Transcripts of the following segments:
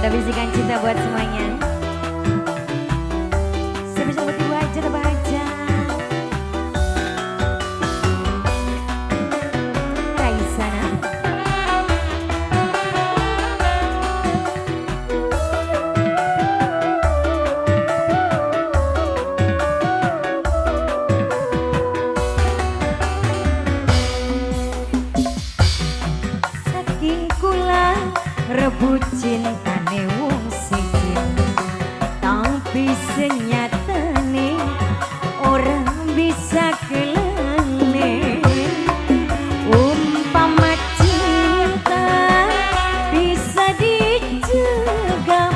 Ada bisikan cinta buat semuanya. Spesial buat ibu aja, abah aja. Raisana. Saking kula rebut cintane wong siji, tapi senyatane orang bisa kelane. Umpama cinta bisa dicegah,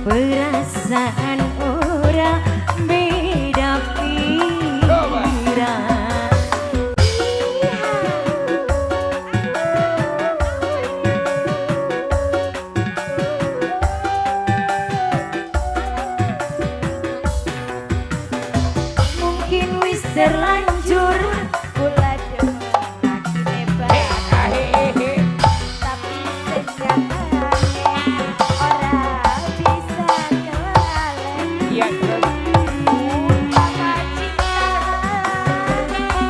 perasaan orang beda pikiran. Terlanjur kula demen lagi bebas, tapi senyatane ora bisa kelalen. Iya terus. Umpama cinta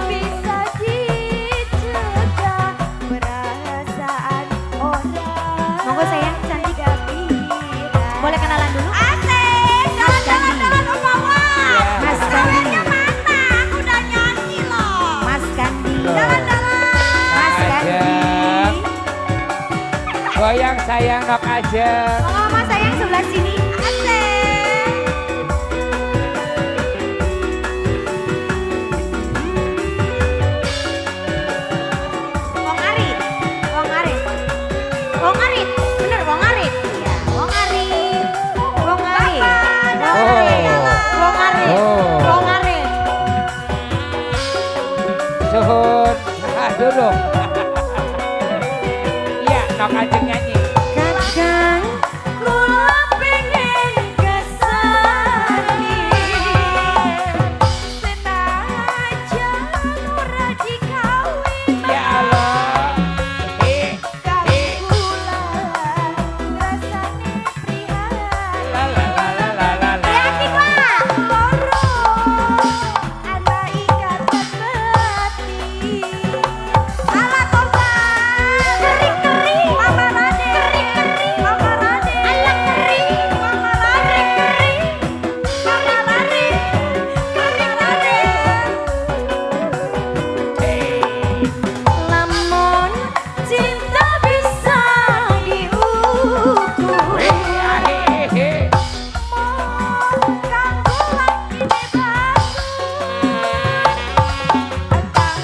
bisa dicegah, perasaan orang. Monggo sayang cantik tapi boleh kenalan dulu. Asik, jalan-jalan umpama. Mas Gandhi. Goyang sayang nok aja. Mama sayang sebelah sini. Asik. Wong Arit. Wong Arit. Wong Arit. Bener Wong Arit. Iya, Wong Arit. Wong Arit. Wong Arit. Wong Arit. Wong Arit. Suhun. Dulu. Iya, nok aja nyanyi. Kadang kula pengen kesani, senajan ora dikawin. Ya Allah. Kadang kula rasane prihatin. La la la la la la la. Hati Kak, loro ana ikatan batin. Alah tobat, kering-kering, Mama Rade, kering-kering, Mama Rade, alah kering, Mama Rade, kering, Mama Rade, kering Rade. Lamun cinta bisa diukur, kanggo lagi bebas, antang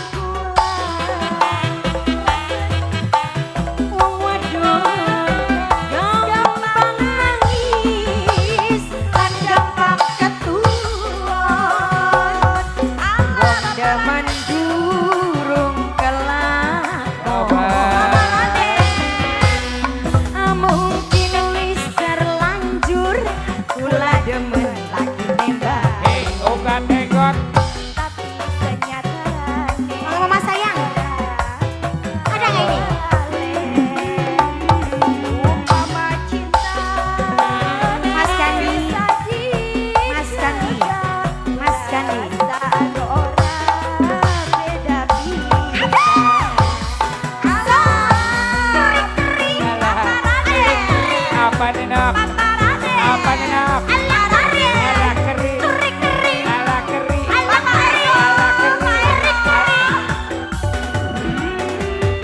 wong wadon gampang nangis lan gampang ketuon. Wong jaman durung kelakon. Mungkin wis terlanjur kula demen lagi nembak, Oga tengok. tapi senyatane Mama sayang, ada nggak ini? Umpama cinta Mas Gandhi, Mas Gandhi, Mas Gandhi, perasaan orang beda pikiran. Kering-kering, Mama Rade, Apa nih nok? Mama Rade, Apa nih nok? alah Rade, Alah kering. kering-kering, Alah kering. alah Erik, Pak Erik,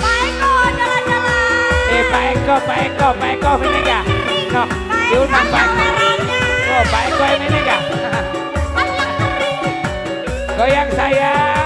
Pak Eko jalan-jalan. Pak Eko ini enggak? Nok, diundang Pak Eko. Oh, Pak Eko ini enggak? Goyang sayang.